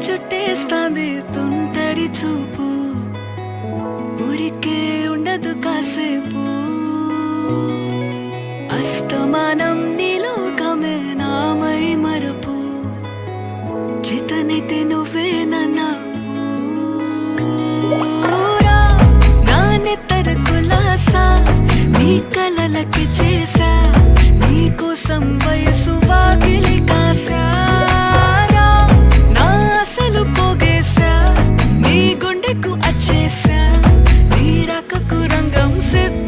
చుట్టేస్తాంది తుంటరి చూపు ఊరికే ఉండదు కాసేపు అస్తమానం నీలోకమే నామై మరపు చేతనైతే నువ్వే నన్నా నానెత్తర కులాసా నీ కలలకి చేసా నీ కోసం వయసు వాకిలి కాసా నా అసలు పోగేసా నీ గుండెకు అచ్చేసా నీ రాకకు రంగం సిద్ధ